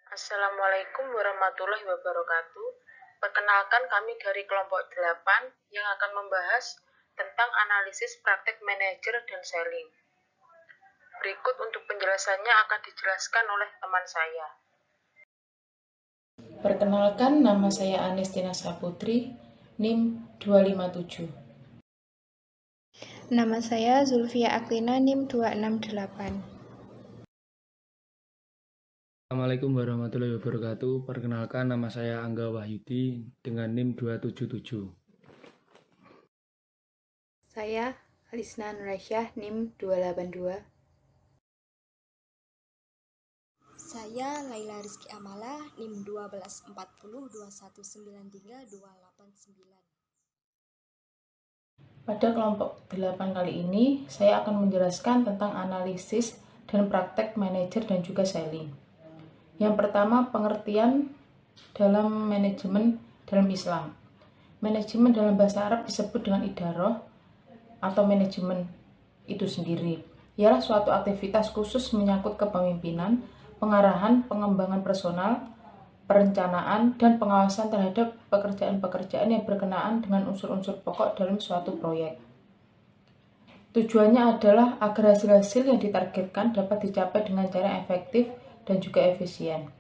Assalamualaikum warahmatullahi wabarakatuh. Perkenalkan kami dari kelompok 8 yang akan membahas tentang analisis praktek manajer dan selling. Berikut untuk penjelasannya akan dijelaskan oleh teman saya. Perkenalkan, nama saya Anestina Saputri, NIM 257. Nama saya Zulfia Aklina, NIM 268. Assalamualaikum warahmatullahi wabarakatuh. Perkenalkan, nama saya Angga Wahyudi dengan NIM 277. Saya Alisna Nuraisyah, NIM 282. Saya Laila Rizky Amala, NIM 1240 2192289. Pada kelompok 8 kali ini, saya akan menjelaskan tentang analisis dan praktek manajer dan juga selling. Yang pertama, pengertian dalam manajemen dalam Islam. Manajemen dalam bahasa Arab disebut dengan idaroh atau manajemen itu sendiri. Ialah suatu aktivitas khusus menyangkut kepemimpinan, pengarahan, pengembangan personal, perencanaan, dan pengawasan terhadap pekerjaan-pekerjaan yang berkenaan dengan unsur-unsur pokok dalam suatu proyek. Tujuannya adalah agar hasil-hasil yang ditargetkan dapat dicapai dengan cara efektif dan juga efisien.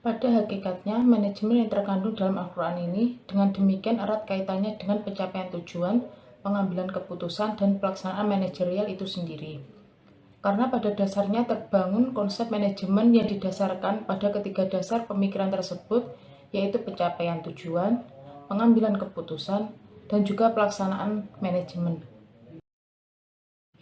Pada hakikatnya, manajemen yang terkandung dalam Al-Quran ini dengan demikian erat kaitannya dengan pencapaian tujuan, pengambilan keputusan, dan pelaksanaan manajerial itu sendiri. Karena pada dasarnya terbangun konsep manajemen yang didasarkan pada ketiga dasar pemikiran tersebut, yaitu pencapaian tujuan, pengambilan keputusan, dan juga pelaksanaan manajemen.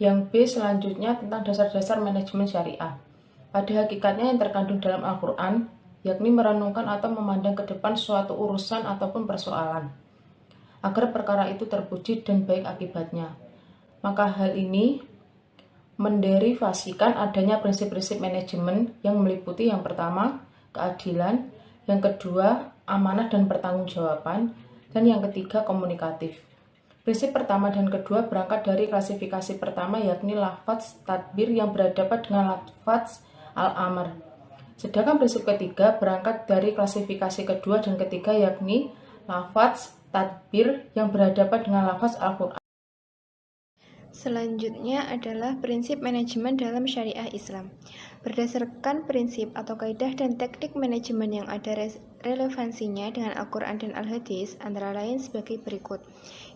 Yang B selanjutnya tentang dasar-dasar manajemen syariah. Pada hakikatnya yang terkandung dalam Al-Quran, yakni merenungkan atau memandang ke depan suatu urusan ataupun persoalan, agar perkara itu terwujud dan baik akibatnya. Maka hal ini menderivasikan adanya prinsip-prinsip manajemen yang meliputi yang pertama, keadilan, yang kedua, amanah dan pertanggungjawaban, dan yang ketiga, komunikatif. Prinsip pertama dan kedua berangkat dari klasifikasi pertama yakni lafaz tadbir yang berhadapan dengan lafaz al-amr. Sedangkan prinsip ketiga berangkat dari klasifikasi kedua dan ketiga yakni lafaz tadbir yang berhadapan dengan lafaz Al-Quran. Selanjutnya adalah prinsip manajemen dalam syariah Islam. Berdasarkan prinsip atau kaidah dan teknik manajemen yang ada relevansinya dengan Al-Quran dan Al-Hadis, antara lain sebagai berikut.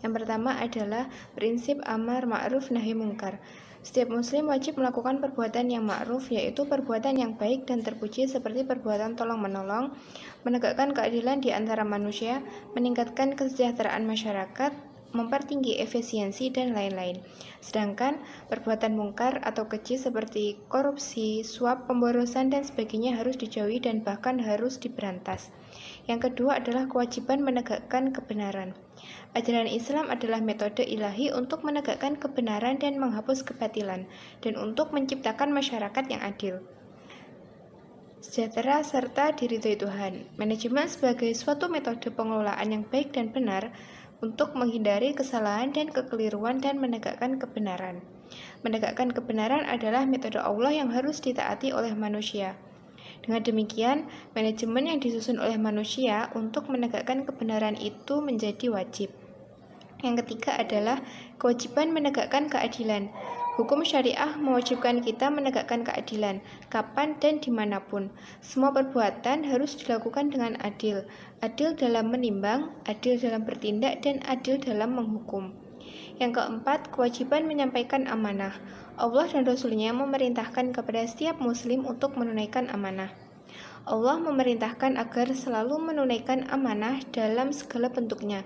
Yang pertama adalah prinsip amar ma'ruf nahi mungkar. Setiap muslim wajib melakukan perbuatan yang ma'ruf, yaitu perbuatan yang baik dan terpuji seperti perbuatan tolong-menolong, menegakkan keadilan di antara manusia, meningkatkan kesejahteraan masyarakat, mempertinggi efisiensi, dan lain-lain. Sedangkan perbuatan mungkar atau keji seperti korupsi, suap, pemborosan, dan sebagainya harus dijauhi dan bahkan harus diberantas. Yang kedua adalah kewajiban menegakkan kebenaran. Ajaran Islam adalah metode ilahi untuk menegakkan kebenaran dan menghapus kebatilan, dan untuk menciptakan masyarakat yang adil, sejahtera, serta diridhoi Tuhan. Manajemen sebagai suatu metode pengelolaan yang baik dan benar untuk menghindari kesalahan dan kekeliruan dan menegakkan kebenaran. Menegakkan kebenaran adalah metode Allah yang harus ditaati oleh manusia. Dengan demikian, manajemen yang disusun oleh manusia untuk menegakkan kebenaran itu menjadi wajib. Yang ketiga adalah kewajiban menegakkan keadilan. Hukum syariah mewajibkan kita menegakkan keadilan, kapan dan dimanapun. Semua perbuatan harus dilakukan dengan adil. Adil dalam menimbang, adil dalam bertindak, dan adil dalam menghukum. Yang keempat, kewajiban menyampaikan amanah. Allah dan Rasul-Nya memerintahkan kepada setiap muslim untuk menunaikan amanah. Allah memerintahkan agar selalu menunaikan amanah dalam segala bentuknya,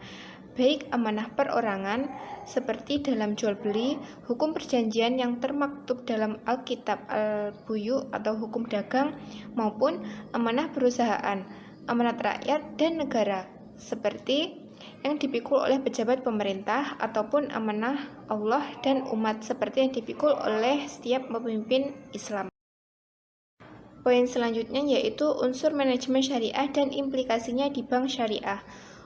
baik amanah perorangan, seperti dalam jual beli, hukum perjanjian yang termaktub dalam Alkitab Al-Buyu atau hukum dagang, maupun amanah perusahaan, amanat rakyat dan negara, seperti yang dipikul oleh pejabat pemerintah, ataupun amanah Allah dan umat seperti yang dipikul oleh setiap pemimpin Islam. Poin selanjutnya yaitu unsur manajemen syariah dan implikasinya di bank syariah.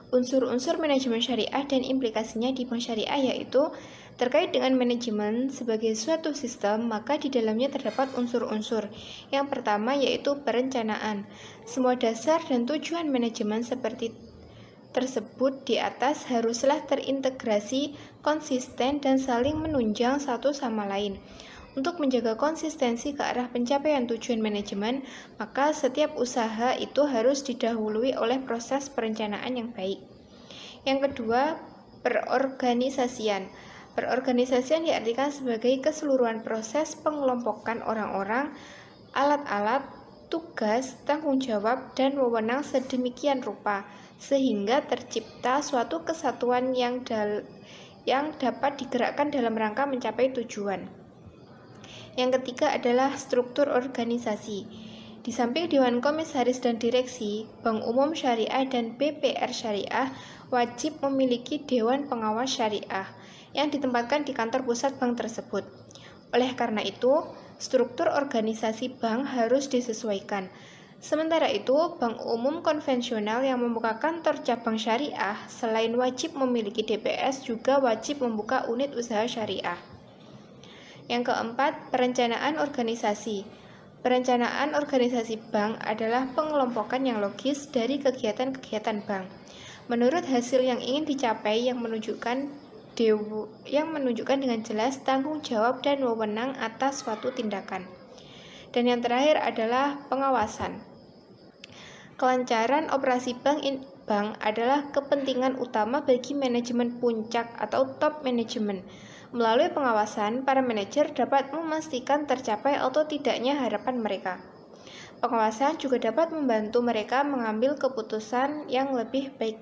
Unsur-unsur manajemen syariah dan implikasinya di bank syariah yaitu Terkait dengan manajemen sebagai suatu sistem, maka di dalamnya terdapat unsur-unsur. Yang pertama yaitu perencanaan. Semua dasar dan tujuan manajemen seperti tersebut di atas haruslah terintegrasi, konsisten, dan saling menunjang satu sama lain. Untuk menjaga konsistensi ke arah pencapaian tujuan manajemen, maka setiap usaha itu harus didahului oleh proses perencanaan yang baik. Yang kedua, perorganisasian. Perorganisasian diartikan sebagai keseluruhan proses pengelompokan orang-orang, alat-alat, tugas, tanggung jawab, dan wewenang sedemikian rupa sehingga tercipta suatu kesatuan yang dapat digerakkan dalam rangka mencapai tujuan. Yang ketiga adalah struktur organisasi. Di samping Dewan Komisaris dan Direksi, Bank Umum Syariah dan BPR Syariah wajib memiliki Dewan Pengawas Syariah yang ditempatkan di kantor pusat bank tersebut. Oleh karena itu, struktur organisasi bank harus disesuaikan. Sementara itu, bank umum konvensional yang membuka kantor cabang syariah selain wajib memiliki DPS juga wajib membuka unit usaha syariah. Yang keempat, perencanaan organisasi. Perencanaan organisasi bank adalah pengelompokan yang logis dari kegiatan-kegiatan bank. Menurut hasil yang ingin dicapai yang menunjukkan dengan jelas tanggung jawab dan wewenang atas suatu tindakan. Dan yang terakhir adalah pengawasan. Kelancaran operasi bank adalah kepentingan utama bagi manajemen puncak atau top manajemen. Melalui pengawasan, para manajer dapat memastikan tercapai atau tidaknya harapan mereka. Pengawasan juga dapat membantu mereka mengambil keputusan yang lebih baik.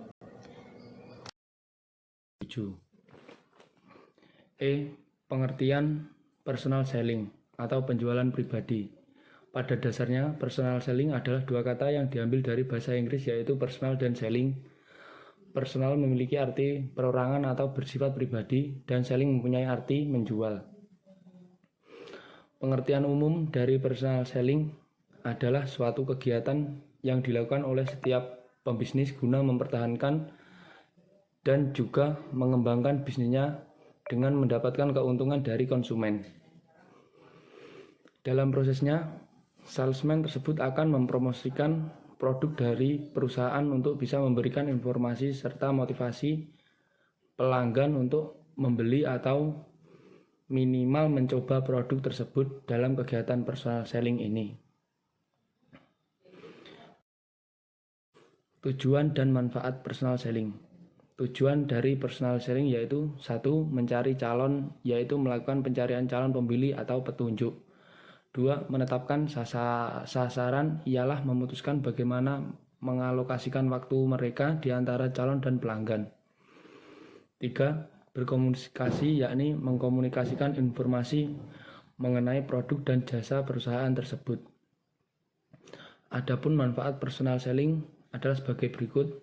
Pengertian personal selling atau penjualan pribadi. Pada dasarnya, personal selling adalah dua kata yang diambil dari bahasa Inggris yaitu personal dan selling. Personal memiliki arti perorangan atau bersifat pribadi dan selling mempunyai arti menjual. Pengertian umum dari personal selling adalah suatu kegiatan yang dilakukan oleh setiap pembisnis guna mempertahankan dan juga mengembangkan bisnisnya dengan mendapatkan keuntungan dari konsumen. Dalam prosesnya, salesman tersebut akan mempromosikan produk dari perusahaan untuk bisa memberikan informasi serta motivasi pelanggan untuk membeli atau minimal mencoba produk tersebut dalam kegiatan personal selling ini. Tujuan dan manfaat personal selling. Tujuan dari personal selling yaitu 1. Mencari calon, yaitu melakukan pencarian calon pembeli atau petunjuk. 2. Menetapkan sasaran, ialah memutuskan bagaimana mengalokasikan waktu mereka di antara calon dan pelanggan. 3. Berkomunikasi, yakni mengkomunikasikan informasi mengenai produk dan jasa perusahaan tersebut. Adapun manfaat personal selling adalah sebagai berikut.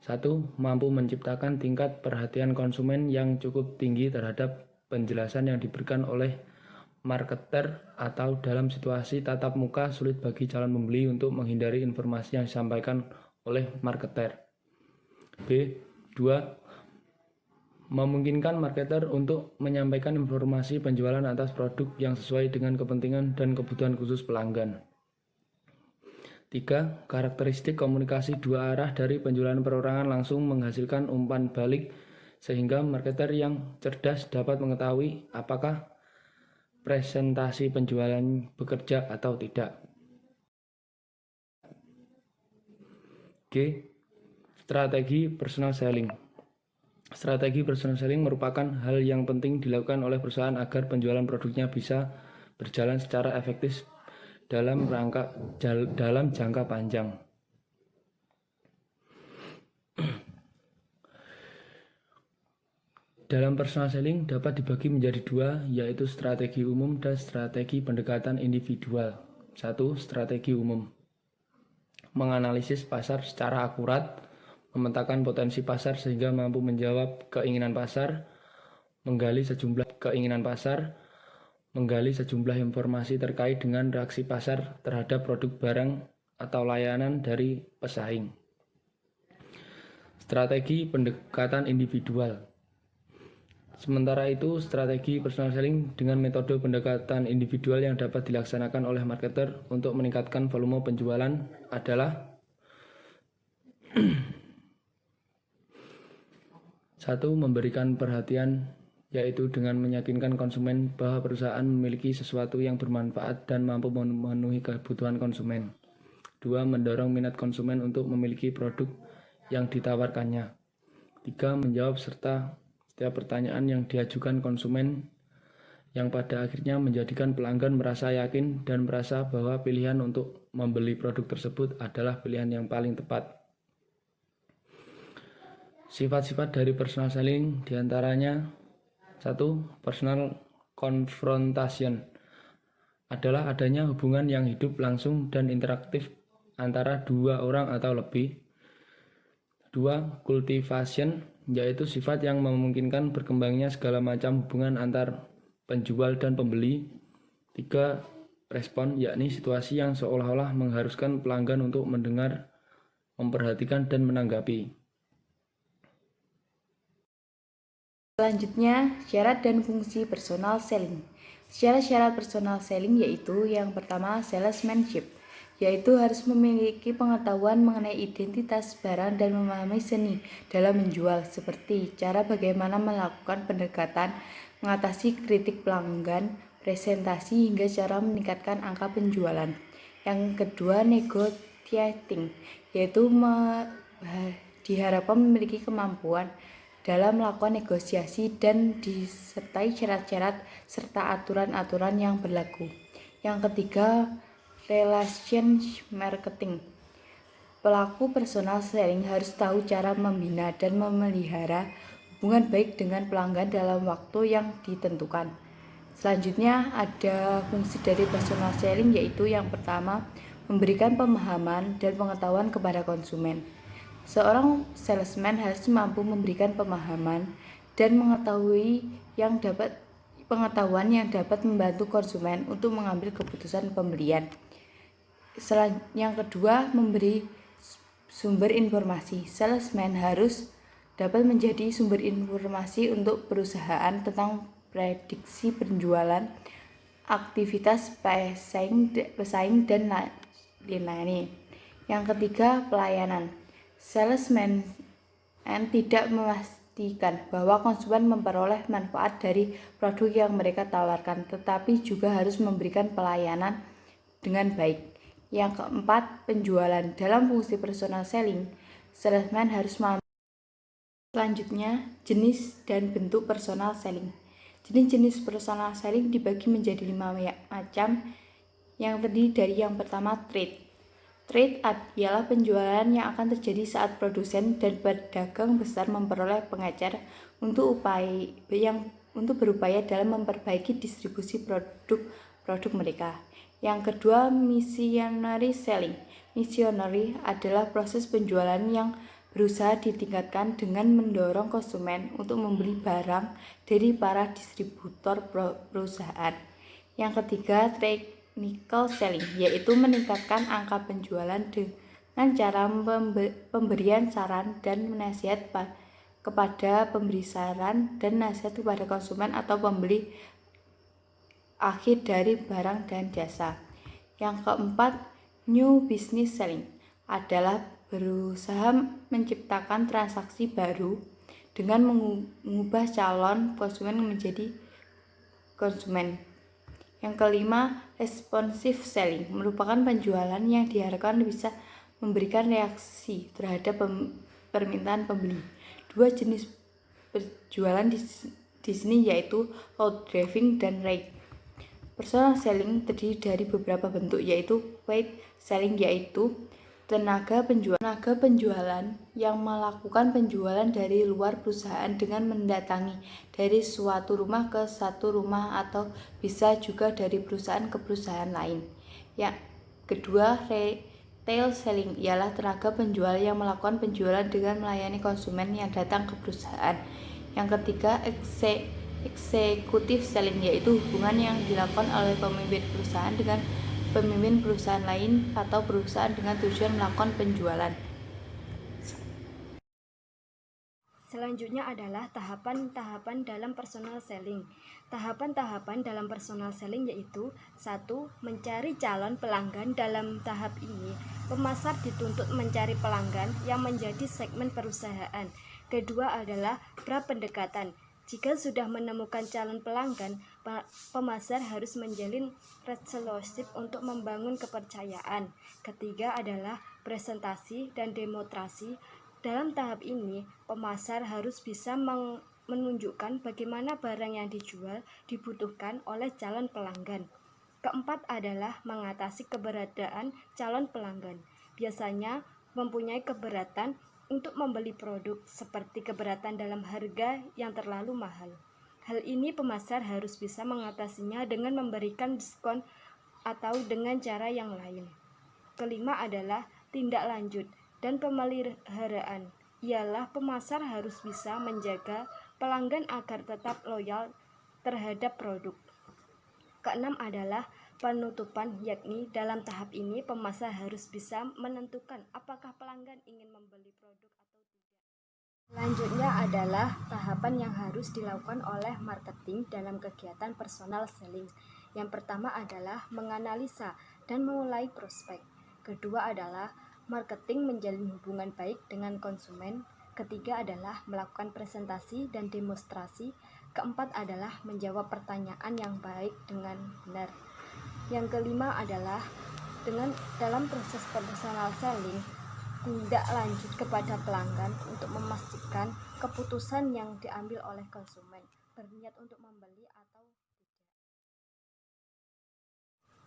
1. Mampu menciptakan tingkat perhatian konsumen yang cukup tinggi terhadap penjelasan yang diberikan oleh marketer atau dalam situasi tatap muka sulit bagi calon pembeli untuk menghindari informasi yang disampaikan oleh marketer. B. 2. Memungkinkan marketer untuk menyampaikan informasi penjualan atas produk yang sesuai dengan kepentingan dan kebutuhan khusus pelanggan. 3. Karakteristik komunikasi dua arah dari penjualan perorangan langsung menghasilkan umpan balik sehingga marketer yang cerdas dapat mengetahui apakah presentasi penjualan bekerja atau tidak. G. Strategi personal selling. Strategi personal selling merupakan hal yang penting dilakukan oleh perusahaan agar penjualan produknya bisa berjalan secara efektif dalam jangka panjang. Dalam personal selling dapat dibagi menjadi dua, yaitu strategi umum dan strategi pendekatan individual. 1. Strategi umum. Menganalisis pasar secara akurat, memetakan potensi pasar sehingga mampu menjawab keinginan pasar, menggali sejumlah informasi terkait dengan reaksi pasar terhadap produk barang atau layanan dari pesaing. Strategi pendekatan individual Sementara itu, strategi personal selling dengan metode pendekatan individual yang dapat dilaksanakan oleh marketer untuk meningkatkan volume penjualan adalah 1. Memberikan perhatian, yaitu dengan meyakinkan konsumen bahwa perusahaan memiliki sesuatu yang bermanfaat dan mampu memenuhi kebutuhan konsumen. 2. Mendorong minat konsumen untuk memiliki produk yang ditawarkannya. 3. Menjawab serta setiap pertanyaan yang diajukan konsumen yang pada akhirnya menjadikan pelanggan merasa yakin dan merasa bahwa pilihan untuk membeli produk tersebut adalah pilihan yang paling tepat. Sifat-sifat dari personal selling diantaranya 1. Personal confrontation adalah adanya hubungan yang hidup langsung dan interaktif antara dua orang atau lebih. 2. Cultivation yaitu sifat yang memungkinkan berkembangnya segala macam hubungan antar penjual dan pembeli. 3. Respon, yakni situasi yang seolah-olah mengharuskan pelanggan untuk mendengar, memperhatikan, dan menanggapi. Selanjutnya, syarat dan fungsi personal selling. Syarat-syarat personal selling yaitu yang pertama salesmanship, yaitu harus memiliki pengetahuan mengenai identitas barang dan memahami seni dalam menjual, seperti cara bagaimana melakukan pendekatan, mengatasi kritik pelanggan, presentasi, hingga cara meningkatkan angka penjualan. Yang kedua negotiating, yaitu diharapkan memiliki kemampuan dalam melakukan negosiasi dan disertai syarat-syarat serta aturan-aturan yang berlaku. Yang ketiga, relationship marketing. Pelaku personal selling harus tahu cara membina dan memelihara hubungan baik dengan pelanggan dalam waktu yang ditentukan. Selanjutnya ada fungsi dari personal selling, yaitu yang pertama, memberikan pemahaman dan pengetahuan kepada konsumen. Seorang salesman harus mampu memberikan pemahaman dan pengetahuan yang dapat membantu konsumen untuk mengambil keputusan pembelian. Yang kedua, memberi sumber informasi. Salesman harus dapat menjadi sumber informasi untuk perusahaan tentang prediksi penjualan, aktivitas pesaing, dan lain-lain. Yang ketiga, pelayanan. Salesman tidak memastikan bahwa konsumen memperoleh manfaat dari produk yang mereka tawarkan, tetapi juga harus memberikan pelayanan dengan baik. Yang keempat, penjualan. Dalam fungsi personal selling, salesman harus mampu. Selanjutnya, jenis dan bentuk personal selling. Jenis-jenis personal selling dibagi menjadi 5 macam, yang terdiri dari yang pertama, trade. Trade ialah penjualan yang akan terjadi saat produsen dan pedagang besar memperoleh pengecer untuk berupaya dalam memperbaiki distribusi produk mereka. Yang kedua, missionary selling. Missionary adalah proses penjualan yang berusaha ditingkatkan dengan mendorong konsumen untuk membeli barang dari para distributor perusahaan. Yang ketiga, technical selling, yaitu meningkatkan angka penjualan dengan cara pemberian saran dan nasihat kepada pemberi saran dan nasihat kepada konsumen atau pembeli akhir dari barang dan jasa. Yang keempat, new business selling adalah berusaha menciptakan transaksi baru dengan mengubah calon konsumen menjadi konsumen. Yang kelima, responsive selling merupakan penjualan yang diharapkan bisa memberikan reaksi terhadap permintaan pembeli. 2 jenis penjualan di sini yaitu outdriving dan rate. Personal selling terdiri dari beberapa bentuk, yaitu paid selling, yaitu tenaga penjualan yang melakukan penjualan dari luar perusahaan dengan mendatangi dari suatu rumah ke satu rumah atau bisa juga dari perusahaan ke perusahaan lain. Yang kedua, retail selling ialah tenaga penjual yang melakukan penjualan dengan melayani konsumen yang datang ke perusahaan. Yang ketiga, executive selling, yaitu hubungan yang dilakukan oleh pemimpin perusahaan dengan pemimpin perusahaan lain atau perusahaan dengan tujuan melakukan penjualan. Selanjutnya adalah tahapan-tahapan dalam personal selling. Tahapan-tahapan dalam personal selling yaitu 1. Mencari calon pelanggan. Dalam tahap ini, pemasar dituntut mencari pelanggan yang menjadi segmen perusahaan. Kedua adalah pra-pendekatan. Jika sudah menemukan calon pelanggan, pemasar harus menjalin relationship untuk membangun kepercayaan. Ketiga adalah presentasi dan demonstrasi. Dalam tahap ini, pemasar harus bisa menunjukkan bagaimana barang yang dijual dibutuhkan oleh calon pelanggan. Keempat adalah mengatasi keberadaan calon pelanggan. Biasanya mempunyai keberatan untuk membeli produk, seperti keberatan dalam harga yang terlalu mahal. Hal ini pemasar harus bisa mengatasinya dengan memberikan diskon atau dengan cara yang lain. Kelima adalah tindak lanjut dan pemeliharaan. Ialah pemasar harus bisa menjaga pelanggan agar tetap loyal terhadap produk. Keenam adalah penutupan, yakni dalam tahap ini pemasar harus bisa menentukan apakah pelanggan ingin membeli produk atau tidak. Selanjutnya adalah tahapan yang harus dilakukan oleh marketing dalam kegiatan personal selling. Yang pertama adalah menganalisa dan memulai prospek. Kedua adalah marketing menjalin hubungan baik dengan konsumen. Ketiga adalah melakukan presentasi dan demonstrasi. Keempat adalah menjawab pertanyaan yang baik dengan benar. Yang kelima adalah dalam proses personal selling, tindak lanjut kepada pelanggan untuk memastikan keputusan yang diambil oleh konsumen berniat untuk membeli atau tidak.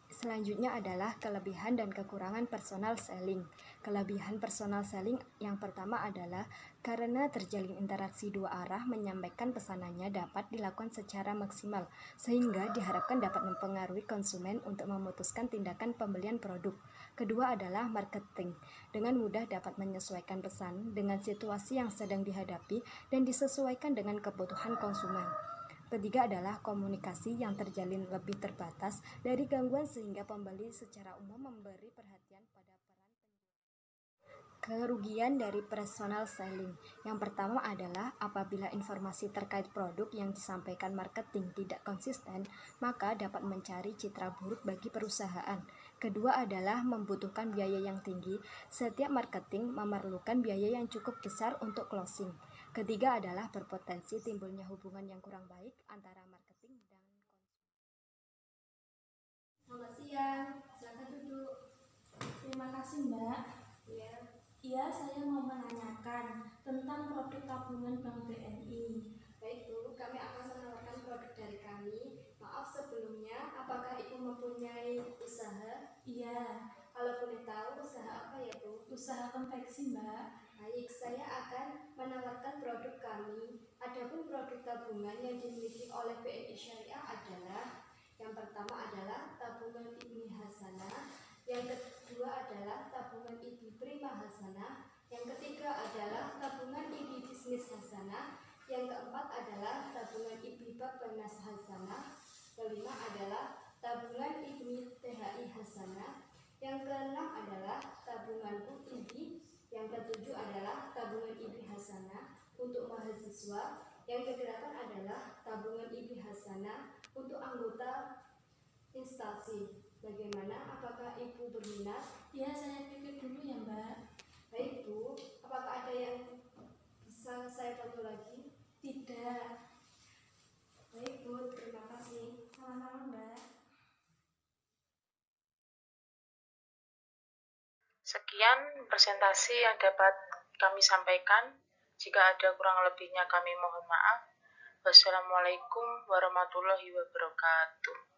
Selanjutnya adalah kelebihan dan kekurangan personal selling. Kelebihan personal selling yang pertama adalah karena terjalin interaksi dua arah, menyampaikan pesanannya dapat dilakukan secara maksimal, sehingga diharapkan dapat mempengaruhi konsumen untuk memutuskan tindakan pembelian produk. Kedua adalah marketing. Dengan mudah dapat menyesuaikan pesan dengan situasi yang sedang dihadapi dan disesuaikan dengan kebutuhan konsumen. Ketiga adalah komunikasi yang terjalin lebih terbatas dari gangguan sehingga pembeli secara umum memberi perhatian pada peran penjual. Kerugian dari personal selling. Yang pertama adalah apabila informasi terkait produk yang disampaikan marketing tidak konsisten, maka dapat mencari citra buruk bagi perusahaan. Kedua adalah membutuhkan biaya yang tinggi. Setiap marketing memerlukan biaya yang cukup besar untuk closing. Ketiga adalah berpotensi timbulnya hubungan yang kurang baik antara marketing dan konsumen. Selamat siang, silakan duduk. Terima kasih, Mbak. Iya, saya mau menanyakan tentang produk tabungan Bank BNI. Baik Bu, kami akan menawarkan produk dari kami. Maaf sebelumnya, apakah Ibu mempunyai usaha? Iya, Kalau boleh tahu, usaha apa ya Bu? usaha konveksi, Mbak. Baik, saya akan menawarkan produk kami. Adapun produk tabungan yang dimiliki oleh BNI Syariah adalah yang pertama adalah tabungan Ibni Hasanah, yang kedua adalah tabungan Ibi Prima Hasanah, yang ketiga adalah tabungan Ibi Bisnis Hasanah, yang keempat adalah tabungan Ibi Bapenas Hasanah, kelima adalah tabungan Ibni THI Hasanah, yang keenam adalah tabungan Ibi, yang ketujuh adalah tabungan Ibi Hasanah untuk mahasiswa, yang kedelapan adalah tabungan Ibi Hasanah untuk anggota instansi. Bagaimana? Apakah Ibu berminat? Iya, saya pikir dulu ya, Mbak. Baik Bu, apakah ada yang bisa saya bantu lagi? Tidak. Baik Bu, terima kasih. Sama-sama, Mbak. Sekian presentasi yang dapat kami sampaikan. Jika ada kurang lebihnya kami mohon maaf. Wassalamualaikum warahmatullahi wabarakatuh.